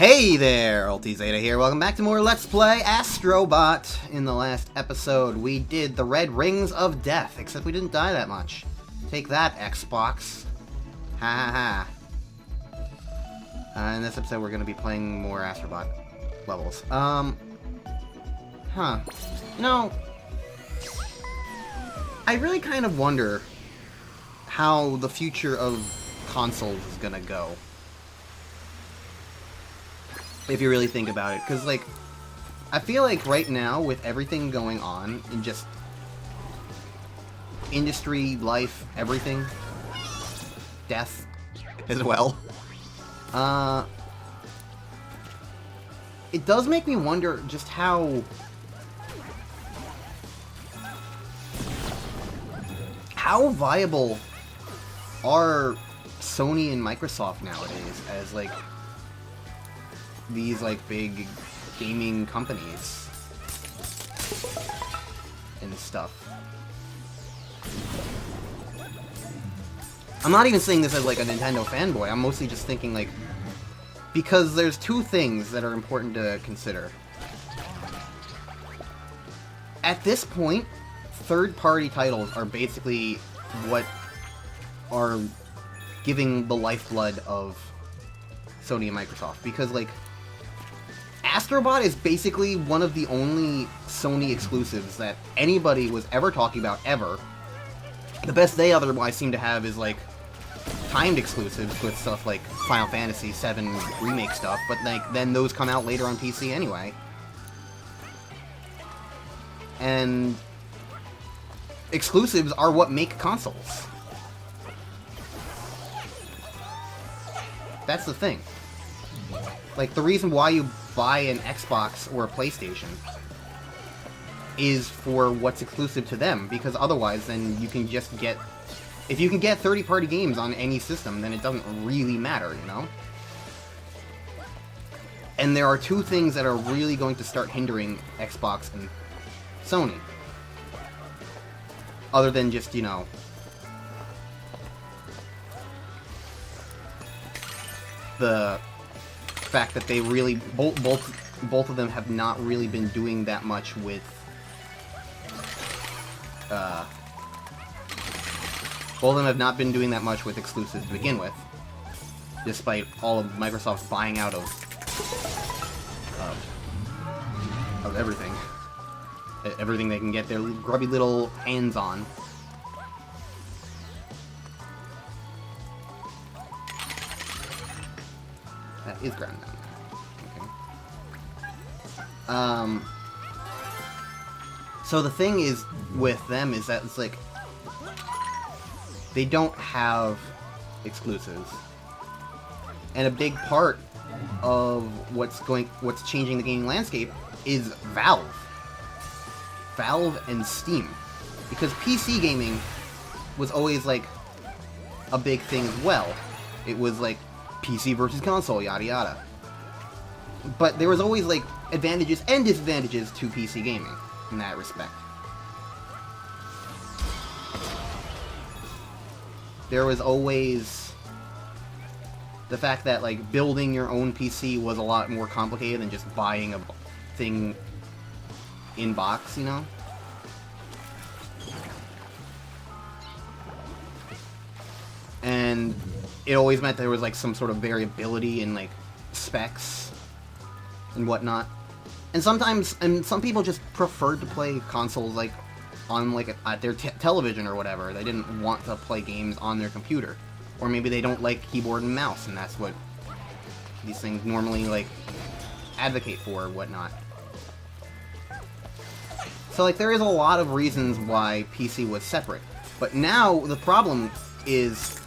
Hey there, Ulti Zeta here. Welcome back to more Let's Play Astro. In the last episode, we did the Red Rings of Death, except we didn't die that much. Take that, Xbox. Ha ha ha. In this episode, we're going to be playing more Astrobot levels. You know, I really kind of wonder how the future of consoles is going to go. If you really think about it, because, like, I feel like right now, with everything going on in just industry, life, everything, death as well, it does make me wonder just how viable are Sony and Microsoft nowadays as, like, these, like, big gaming companies and stuff. I'm not even saying this as, like, a Nintendo fanboy. I'm mostly just thinking, like, because there's two things that are important to consider. At this point, third-party titles are basically what are giving the lifeblood of Sony and Microsoft. Because, like, Astrobot is basically one of the only Sony exclusives that anybody was ever talking about, ever. The best they otherwise seem to have is, like, timed exclusives with stuff like Final Fantasy VII Remake stuff, but, like, then those come out later on PC anyway. And exclusives are what make consoles. That's the thing. Like, the reason why you buy an Xbox or a PlayStation is for what's exclusive to them, because otherwise then you can just get... If you can get third-party games on any system, then it doesn't really matter, you know? And there are two things that are really going to start hindering Xbox and Sony. Other than just, you know... the fact that they really both of them have not really been doing that much with both of them have not been doing that much with exclusives to begin with, despite all of Microsoft's buying out of everything they can get their grubby little hands on. That is ground down there. Okay. So the thing is with them is that it's like they don't have exclusives, and a big part of what's changing the gaming landscape is Valve and Steam, because PC gaming was always like a big thing as well. It was like PC versus console, yada yada. But there was always, like, advantages and disadvantages to PC gaming in that respect. There was always the fact that, like, building your own PC was a lot more complicated than just buying a thing in box, you know? And it always meant there was, like, some sort of variability in, like, specs and whatnot. And sometimes, and some people just preferred to play consoles, like, on, like, at their television or whatever. They didn't want to play games on their computer. Or maybe they don't like keyboard and mouse, and that's what these things normally, like, advocate for or whatnot. So, like, there is a lot of reasons why PC was separate. But now, the problem is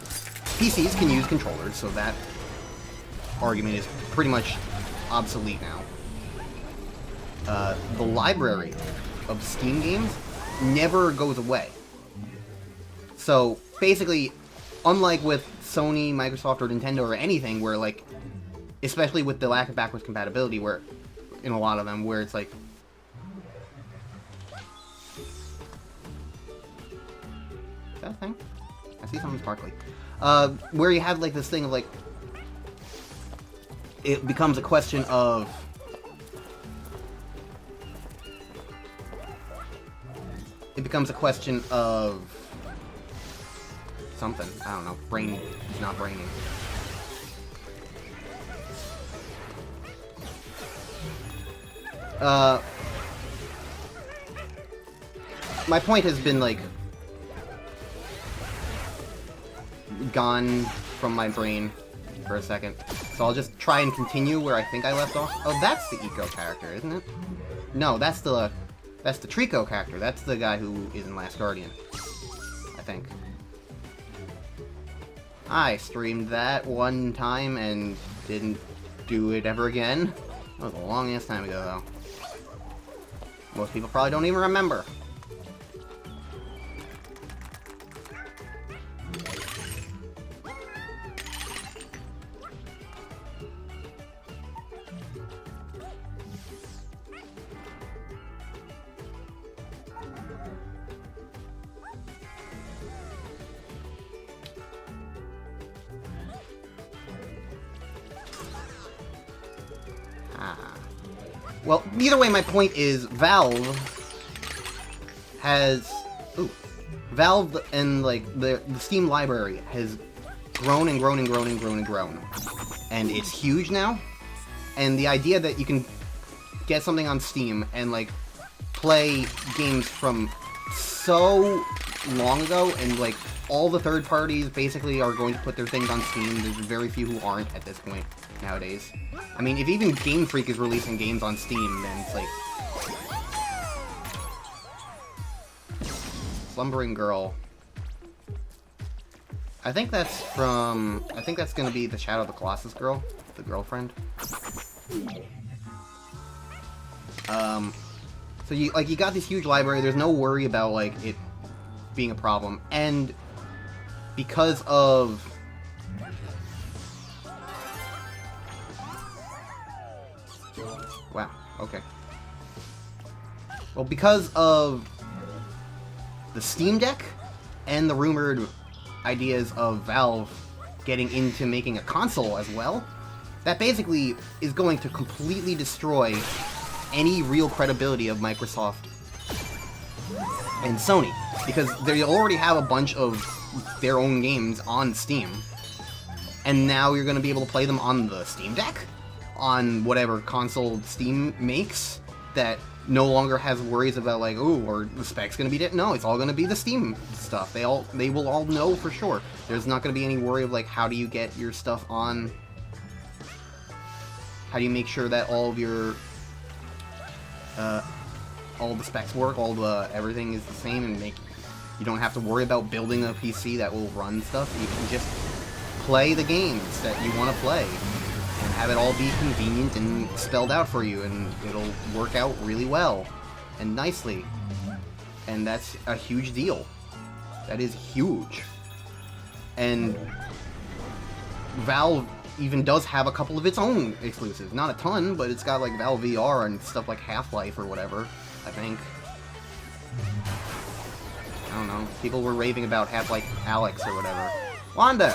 PCs can use controllers, so that argument is pretty much obsolete now. The library of Steam games never goes away. So, basically, unlike with Sony, Microsoft, or Nintendo, or anything, where, like, especially with the lack of backwards compatibility, where, in a lot of them, where it's like... Is that a thing? I see something sparkly. Where you have, like, this thing of, like, it becomes a question of something. I don't know. Brain is not braining. My point has been, like, gone from my brain for a second. So I'll just try and continue where I think I left off. Oh, that's the Eco character, isn't it? No, that's the Trico character. That's the guy who is in Last Guardian, I think. I streamed that one time and didn't do it ever again. That was a long-ass time ago, though. Most people probably don't even remember. Well, either way, my point is, Valve and, like, the Steam library has grown and grown and grown and grown and grown. And it's huge now. And the idea that you can get something on Steam and, like, play games from so long ago, and, like, all the third parties basically are going to put their things on Steam. There's very few who aren't at this point nowadays. I mean, if even Game Freak is releasing games on Steam, then it's like... Slumbering Girl. I think that's gonna be the Shadow of the Colossus girl, the girlfriend. So you got this huge library, there's no worry about, like, it being a problem, and because of... Wow, okay. Well, because of the Steam Deck and the rumored ideas of Valve getting into making a console as well, that basically is going to completely destroy any real credibility of Microsoft and Sony, because they already have a bunch of their own games on Steam, and now you're going to be able to play them on the Steam Deck? On whatever console Steam makes, that no longer has worries about, like, ooh, or the spec's gonna be it. No, it's all gonna be the Steam stuff. They will all know for sure. There's not gonna be any worry of, like, how do you get your stuff on, how do you make sure that all of your all the specs work, everything is the same, and you don't have to worry about building a PC that will run stuff. You can just play the games that you want to play and have it all be convenient and spelled out for you, and it'll work out really well and nicely. And that's a huge deal. That is huge. And Valve even does have a couple of its own exclusives. Not a ton, but it's got, like, Valve VR and stuff like Half-Life or whatever, I think. I don't know. People were raving about Half-Life Alyx or whatever. Wanda!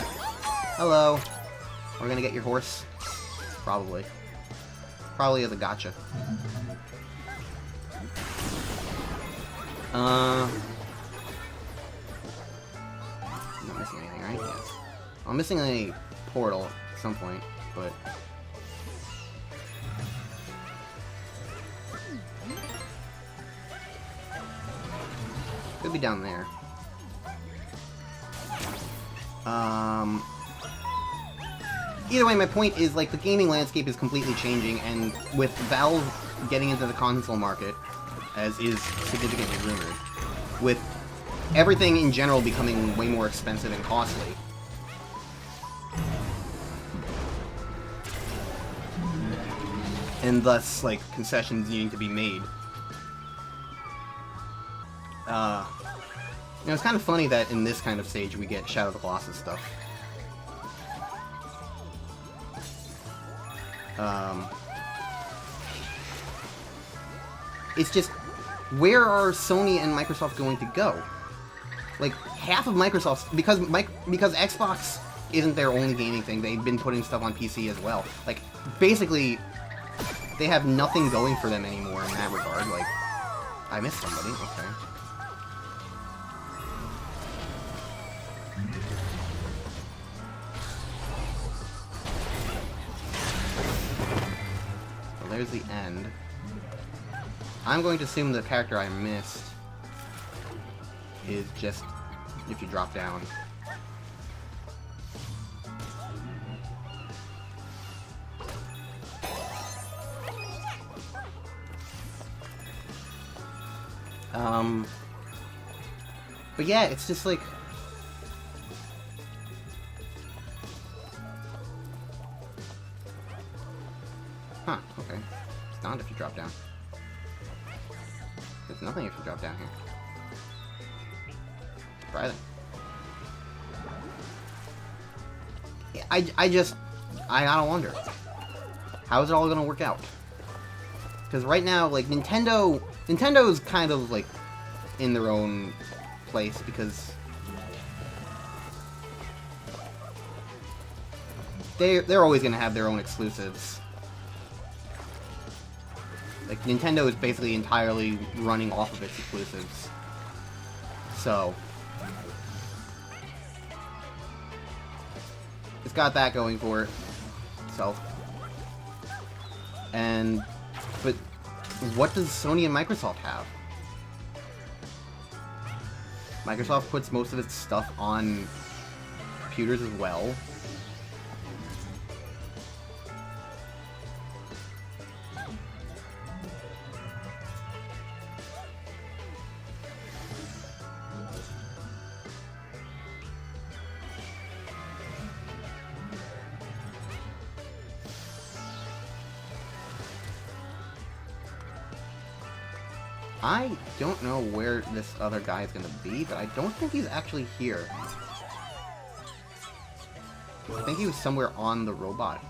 Hello. We're gonna get your horse? Probably. Probably as a gotcha. I'm not missing anything, right? Yes. I'm missing a portal at some point, but... Could be down there. Either way, my point is, like, the gaming landscape is completely changing, and with Valve getting into the console market, as is significantly rumored, with everything in general becoming way more expensive and costly, and thus, like, concessions needing to be made. You know, it's kind of funny that in this kind of stage we get Shadow of the Colossus stuff. It's just, where are Sony and Microsoft going to go? Like, half of Microsoft's, because Xbox isn't their only gaming thing. They've been putting stuff on PC as well. Like, basically, they have nothing going for them anymore in that regard. Like, I missed somebody. Okay. Well, there's the end. I'm going to assume the character I missed is just if you drop down. But yeah, it's just like... Huh, okay. It's not if you drop down. There's nothing if you drop down here. Try that. Yeah, I gotta wonder. How is it all gonna work out? Because right now, like, Nintendo's kind of, like, in their own place, because they're always gonna have their own exclusives. Like, Nintendo is basically entirely running off of its exclusives. So, it's got that going for itself. But what does Sony and Microsoft have? Microsoft puts most of its stuff on computers as well. I don't know where this other guy is going to be, but I don't think he's actually here. I think he was somewhere on the robot.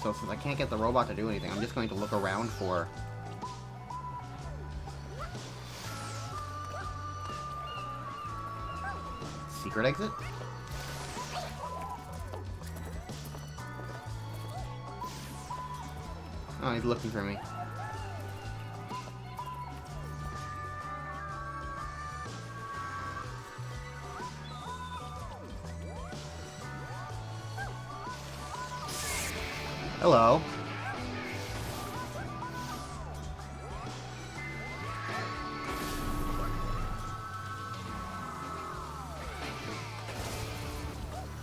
So since I can't get the robot to do anything, I'm just going to look around for... secret exit? Oh, he's looking for me. Hello.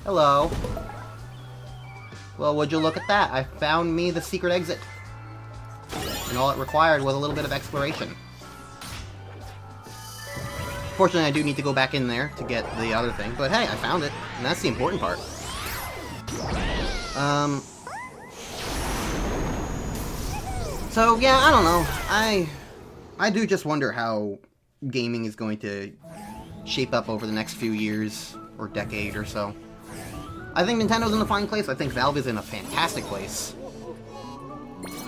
Hello. Well, would you look at that? I found me the secret exit. And all it required was a little bit of exploration. Fortunately, I do need to go back in there to get the other thing, but hey, I found it, and that's the important part. So, yeah, I don't know. I do just wonder how gaming is going to shape up over the next few years, or decade or so. I think Nintendo's in a fine place. I think Valve is in a fantastic place.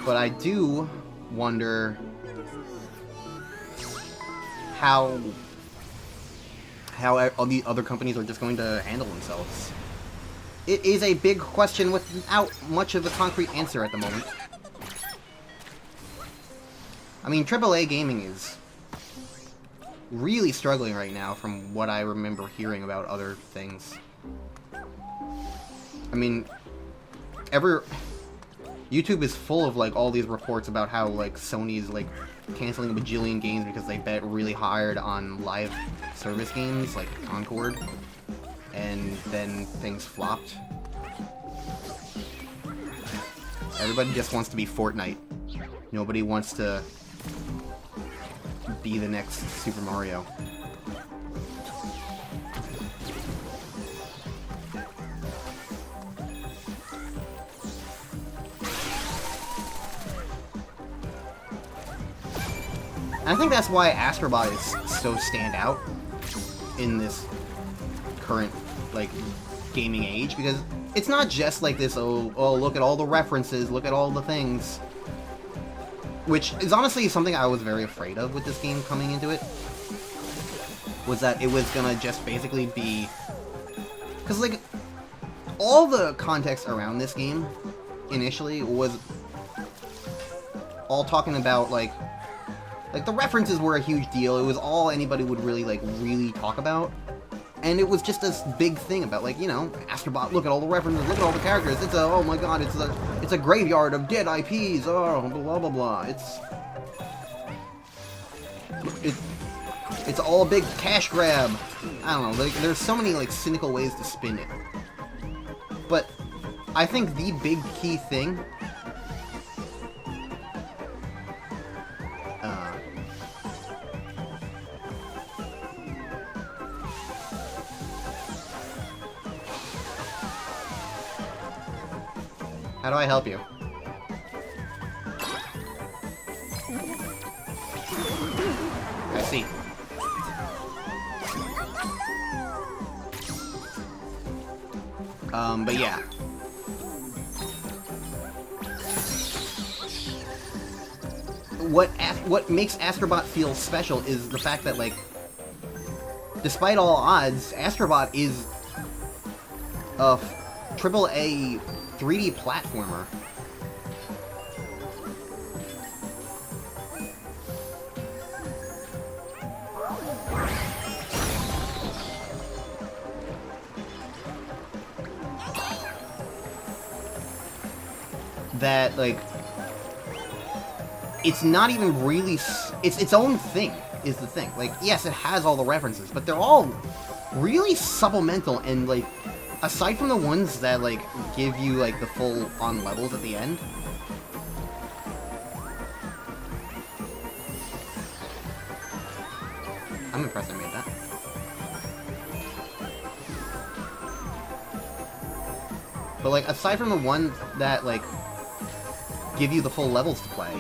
But I do wonder how all the other companies are just going to handle themselves. It is a big question without much of a concrete answer at the moment. I mean, AAA gaming is really struggling right now from what I remember hearing about other things. I mean, YouTube is full of, like, all these reports about how, like, Sony's, like, canceling a bajillion games because they bet really hard on live service games, like Concord, and then things flopped. Everybody just wants to be Fortnite. Nobody wants to be the next Super Mario. And I think that's why Astro is so stand out in this current, like, gaming age, because it's not just like this, oh, look at all the references, look at all the things. Which is honestly something I was very afraid of with this game coming into it. was that it was gonna just basically be... Because, like, all the context around this game, initially, was all talking about, like, the references were a huge deal. It was all anybody would really talk about. And it was just this big thing about, like, you know, Astrobot, look at all the references, look at all the characters, it's a, oh my god, it's a graveyard of dead IPs, oh, blah blah blah, it's all a big cash grab. I don't know, like, there's so many, like, cynical ways to spin it. But I think the big key thing... How do I help you? I see. But yeah. What makes Astrobot feel special is the fact that, like, despite all odds, Astrobot is a AAA 3D platformer. That, like, it's not even really... It's its own thing, is the thing. Like, yes, it has all the references, but they're all really supplemental and, like, aside from the ones that, like, give you, like, the full-on levels at the end... I'm impressed I made that. But, like, aside from the ones that, like, give you the full levels to play...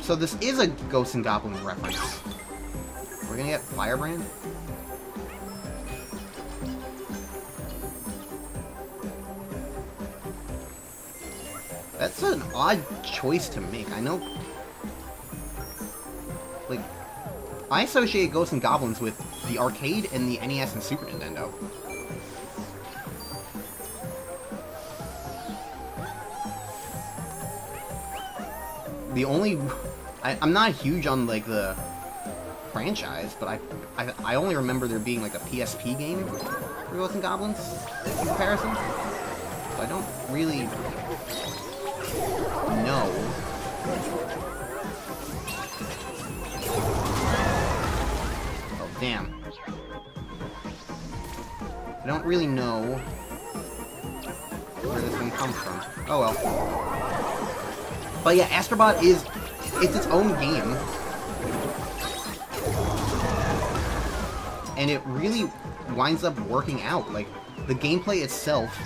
So this is a Ghosts and Goblins reference. We're gonna get Firebrand? That's an odd choice to make. I know... Like, I associate Ghosts and Goblins with the arcade and the NES and Super Nintendo. The only... I'm not huge on, like, the franchise, but I only remember there being, like, a PSP game for Ghosts and Goblins in comparison. So I don't really know. Oh, damn. I don't really know where this thing comes from. Oh, well. But yeah, Astrobot is... It's its own game. And it really winds up working out. Like, the gameplay itself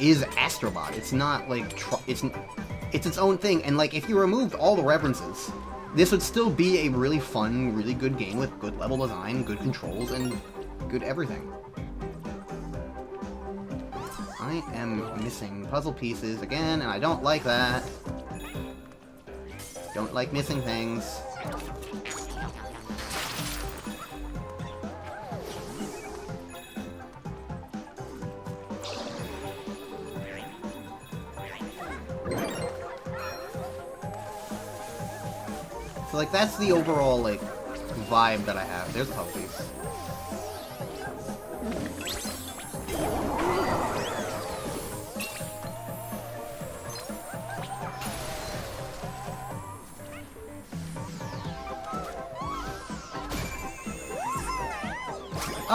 is Astrobot. It's not, like, it's its own thing. And, like, if you removed all the references, this would still be a really fun, really good game with good level design, good controls, and good everything. I am missing puzzle pieces again, and I don't like that. Don't like missing things. So, like, that's the overall, like, vibe that I have. There's the puzzle piece.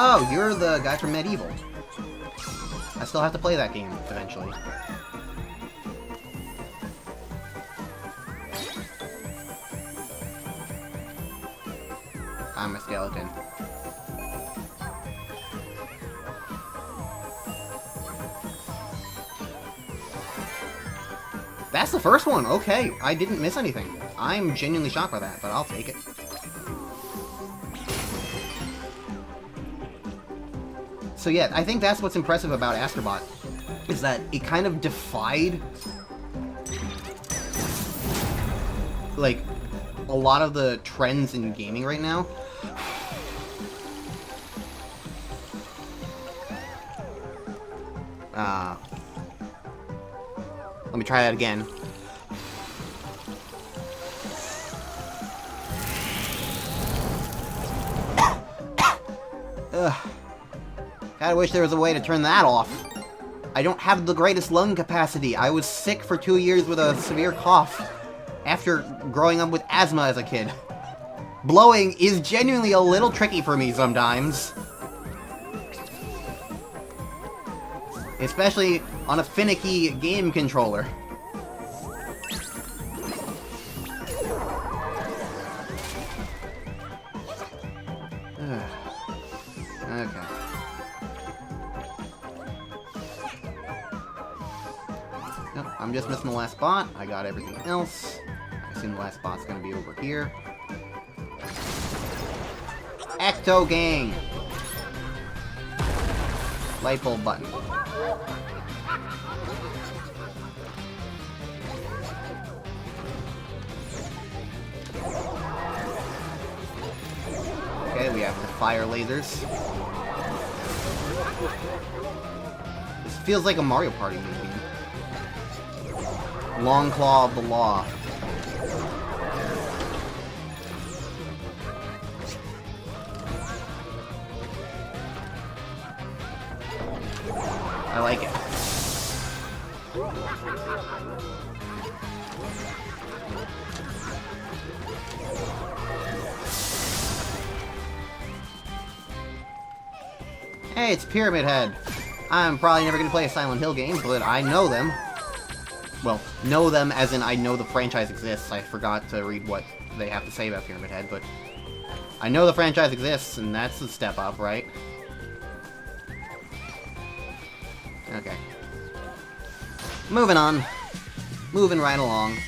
Oh, you're the guy from Medieval. I still have to play that game, eventually. I'm a skeleton. That's the first one! Okay, I didn't miss anything. I'm genuinely shocked by that, but I'll take it. So yeah, I think that's what's impressive about Astrobot, is that it kind of defied, like, a lot of the trends in gaming right now. Let me try that again. Ugh. Kinda wish there was a way to turn that off. I don't have the greatest lung capacity. I was sick for 2 years with a severe cough after growing up with asthma as a kid. Blowing is genuinely a little tricky for me sometimes. Especially on a finicky game controller. Okay. Nope, I'm just missing the last spot. I got everything else. I assume the last spot's gonna be over here. Ecto Gang! Light bulb button. Okay, we have the fire lasers. This feels like a Mario Party movie. Long Claw of the Law. I like it. Hey, it's Pyramid Head. I'm probably never gonna play a Silent Hill game, but I know them. Well, know them as in I know the franchise exists. I forgot to read what they have to say about Pyramid Head, but I know the franchise exists, and that's a step up, right? Okay. Moving on. Moving right along.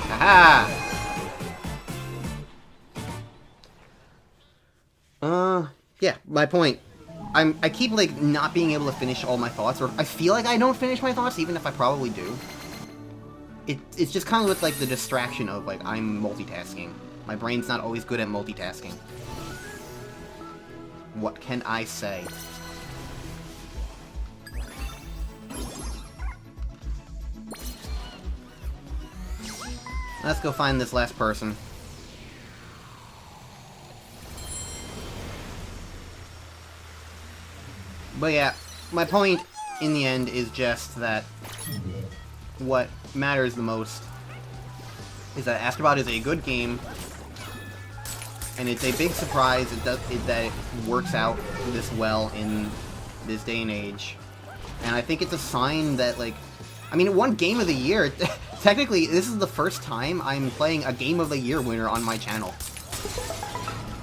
Haha! Yeah, my point. I keep, like, not being able to finish all my thoughts, or I feel like I don't finish my thoughts, even if I probably do. It's just kind of with, like, the distraction of, like, I'm multitasking. My brain's not always good at multitasking. What can I say? Let's go find this last person. But yeah, my point in the end is just that what matters the most is that Astrobot is a good game, and it's a big surprise that it works out this well in this day and age. And I think it's a sign that, like, I mean, it won Game of the Year. Technically, this is the first time I'm playing a Game of the Year winner on my channel.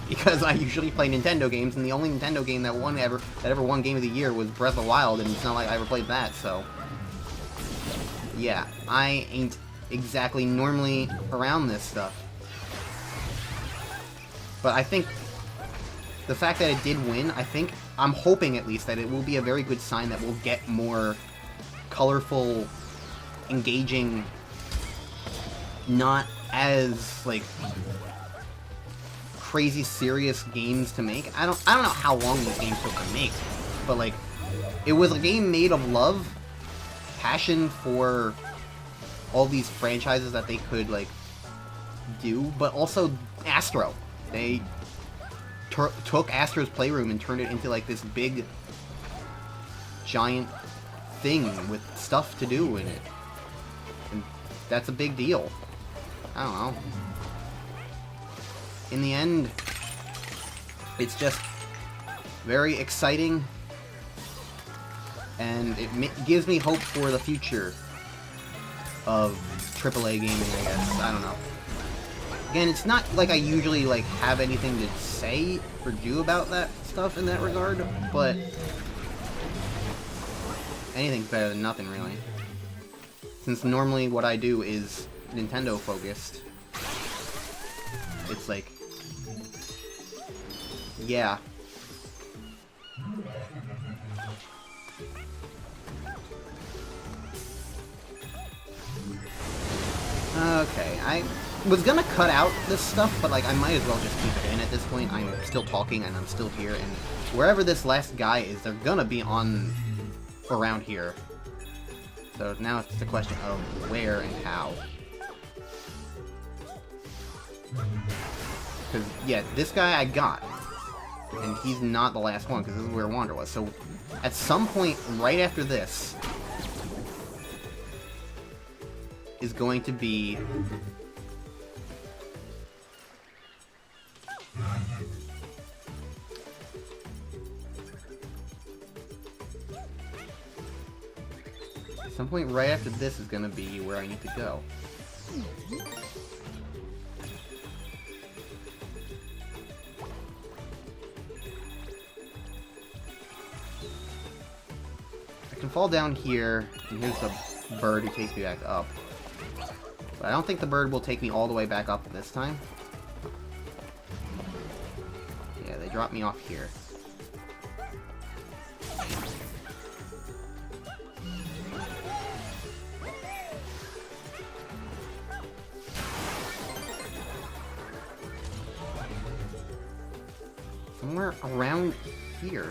Because I usually play Nintendo games, and the only Nintendo game that ever won Game of the Year was Breath of the Wild, and it's not like I ever played that, so... Yeah, I ain't exactly normally around this stuff. But I think the fact that it did win, I'm hoping at least that it will be a very good sign that we'll get more colorful, engaging, not as, like, crazy serious games to make. I don't know how long these games took to make, but, like, it was a game made of love, passion for all these franchises that they could, like, do, but also Astro. They took Astro's Playroom and turned it into, like, this big, giant thing with stuff to do in it. And that's a big deal. I don't know. In the end, it's just very exciting, and it gives me hope for the future of AAA gaming, I guess. I don't know. Again, it's not like I usually, like, have anything to say or do about that stuff in that regard, but anything's better than nothing, really. Since normally what I do is Nintendo focused, it's like, yeah. Okay, I was gonna cut out this stuff, but like I might as well just keep it in at this point. I'm still talking and I'm still here, and wherever this last guy is, they're gonna be on around here. So now it's the question of where and how. Because, yeah, this guy I got, and he's not the last one, because this is where Wander was. So at some point right after this is going to be some point right after this is gonna be where I need to go. I can fall down here, and here's the bird who takes me back up. But I don't think the bird will take me all the way back up this time. Yeah, they dropped me off here. Somewhere around here.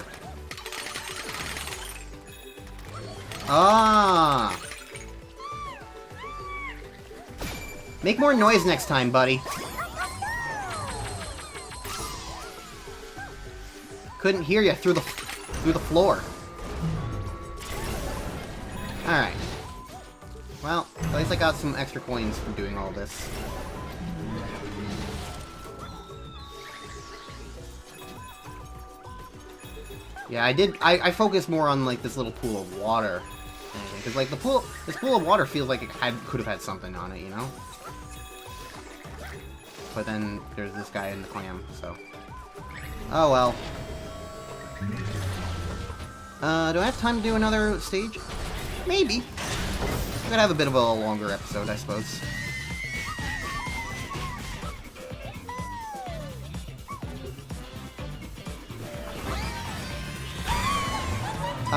Ah! Make more noise next time, buddy. Couldn't hear you through the floor. Alright. Well, at least I got some extra coins from doing all this. Yeah, I focused more on, like, this little pool of water. Because, like, this pool of water feels like it could have had something on it, you know? But then there's this guy in the clam, so. Oh well. Do I have time to do another stage? Maybe. I'm gonna have a bit of a longer episode, I suppose.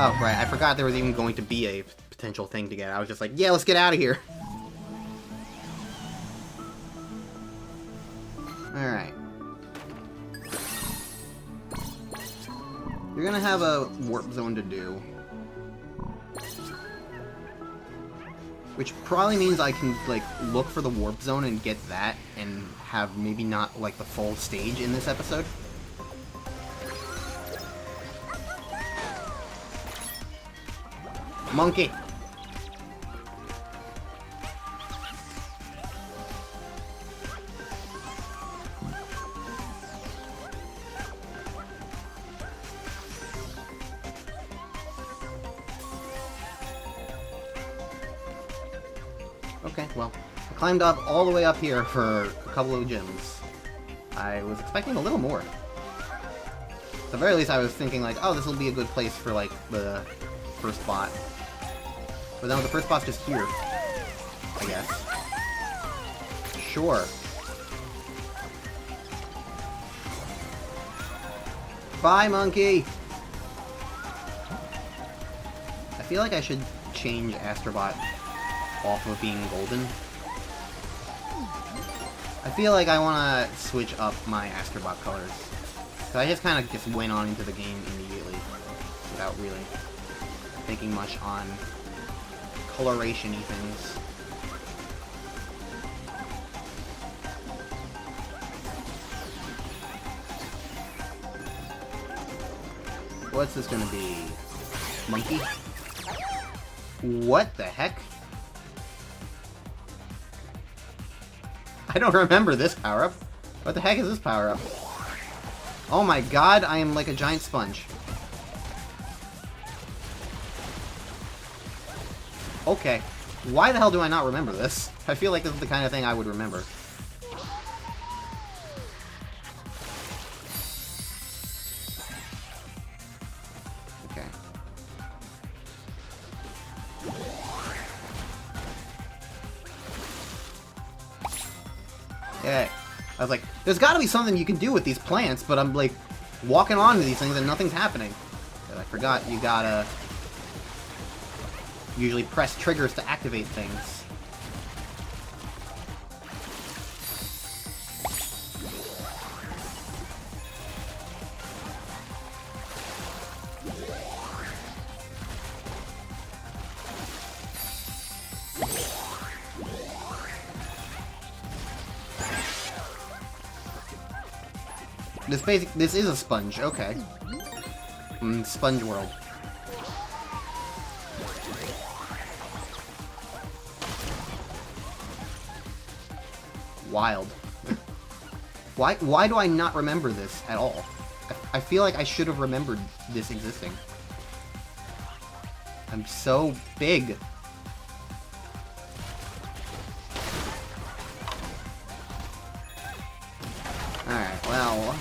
Oh, right, I forgot there was even going to be a potential thing to get. I was just like, yeah, let's get out of here. Alright. You're gonna have a warp zone to do. Which probably means I can, like, look for the warp zone and get that, and have maybe not, like, the full stage in this episode. Monkey! Okay, well, I climbed up all the way up here for a couple of gems. I was expecting a little more. At the very least, I was thinking, like, oh, this will be a good place for, like, the first spot. But then the first spot's just here, I guess. Sure. Bye, monkey! I feel like I should change Astrobot off of being golden. I feel like I want to switch up my Astrobot colors. So I just kind of just went on into the game immediately without really thinking much on coloration-y things. What's this gonna be? Monkey? What the heck? I don't remember this power-up. What the heck is this power-up? Oh my god, I am like a giant sponge. Okay. Why the hell do I not remember this? I feel like this is the kind of thing I would remember. Okay. Okay. I was like, there's gotta be something you can do with these plants, but I'm like, walking onto these things and nothing's happening. But I forgot you gotta usually press triggers to activate things. This is a sponge, okay. Sponge world. Wild. Why do I not remember this at all? I feel like I should have remembered this existing. I'm so big. Alright, well...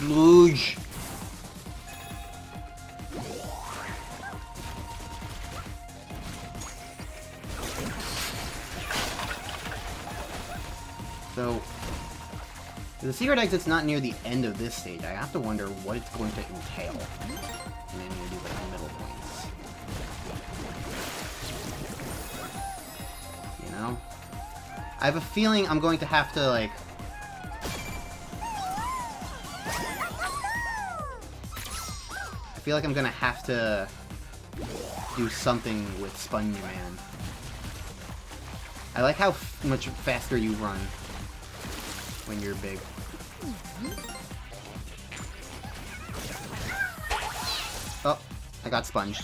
Luge. So, the secret exit's not near the end of this stage. I have to wonder what it's going to entail in any of these like middle points. You know? I have a feeling I'm going to have to like I feel like I'm gonna have to do something with Sponge Man. I like how much faster you run when you're big. Oh, I got sponged.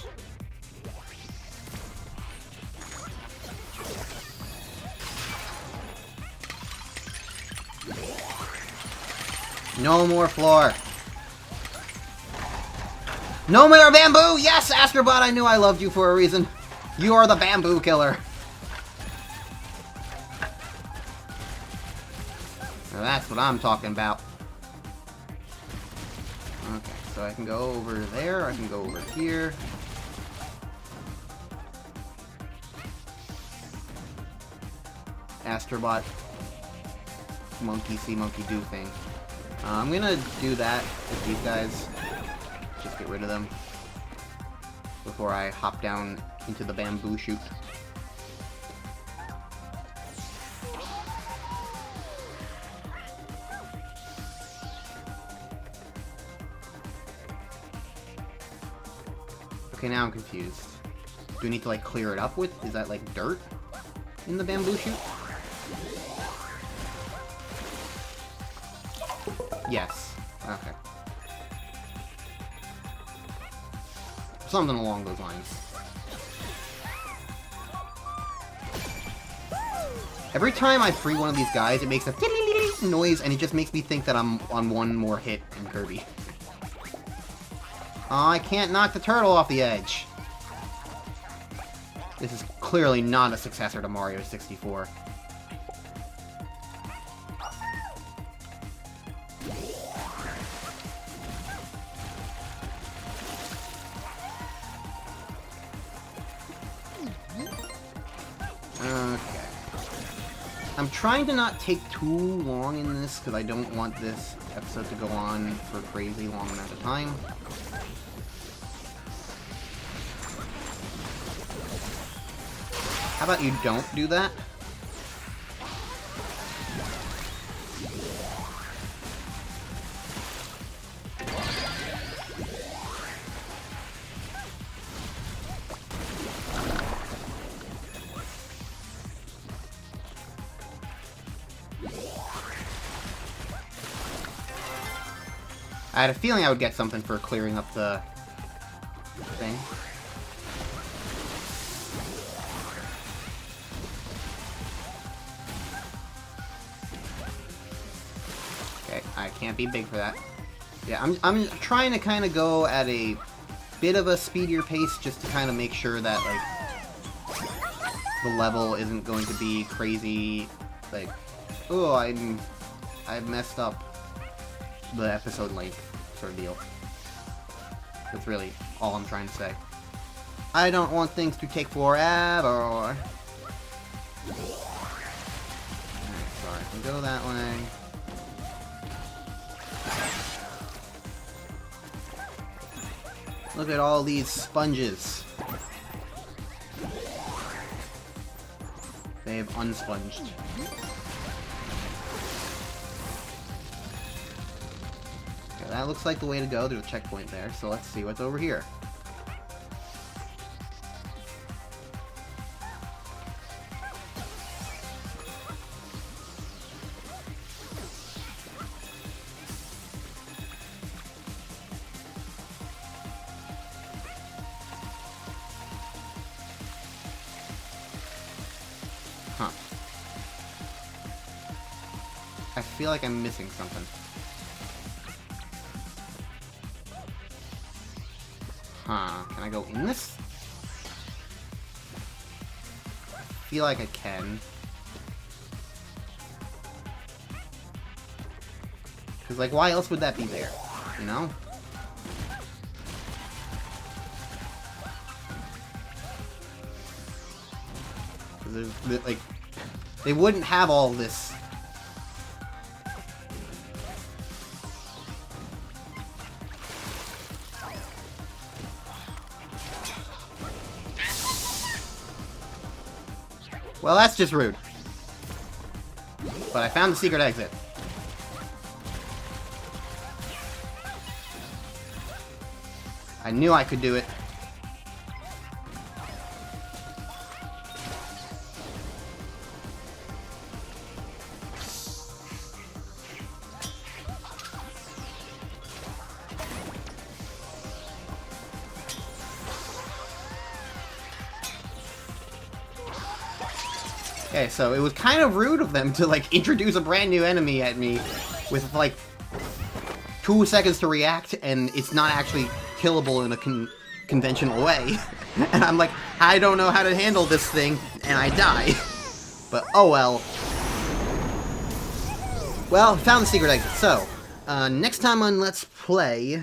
No more floor. No more bamboo! Yes, Astrobot, I knew I loved you for a reason. You are the bamboo killer. Now that's what I'm talking about. Okay, so I can go over there, I can go over here. Astrobot monkey see, monkey do thing. I'm gonna do that with these guys. Just get rid of them before I hop down into the bamboo chute. Okay, now I'm confused. Do I need to like clear it up with? Is that like dirt in the bamboo chute? Yes. Okay. Something along those lines. Every time I free one of these guys, it makes a noise, and it just makes me think that I'm on one more hit in Kirby. Oh, I can't knock the turtle off the edge. This is clearly not a successor to Mario 64. I'm trying to not take too long in this, because I don't want this episode to go on for a crazy long amount of time. How about you don't do that? I had a feeling I would get something for clearing up the thing. Okay, I can't be big for that. Yeah, I'm trying to kind of go at a bit of a speedier pace just to kind of make sure that, like, the level isn't going to be crazy, like, oh, I've messed up the episode length sort of deal. That's really all I'm trying to say. I don't want things to take forever. Alright, so I can go that way. Look at all these sponges. They've unsponged. Okay, that looks like the way to go. There's a checkpoint there, so let's see what's over here. Huh. I feel like I'm missing something. Huh. Can I go in this? I feel like I can. Because, like, why else would that be there? You know? Like, they wouldn't have all this. Well, that's just rude. But I found the secret exit. I knew I could do it. Okay, so it was kind of rude of them to, like, introduce a brand new enemy at me with, like, 2 seconds to react, and it's not actually killable in a conventional way. And I'm like, I don't know how to handle this thing, and I die. But, oh well. Well, found the secret exit. So, next time on Let's Play,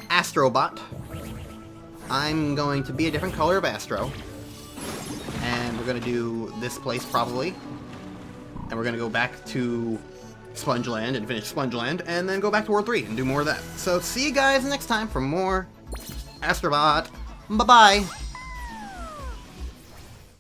Astrobot, I'm going to be a different color of Astro. And we're gonna do this place, probably. And we're gonna go back to Spongeland and finish Spongeland, and then go back to World 3 and do more of that. So, see you guys next time for more Astrobot. Bye-bye!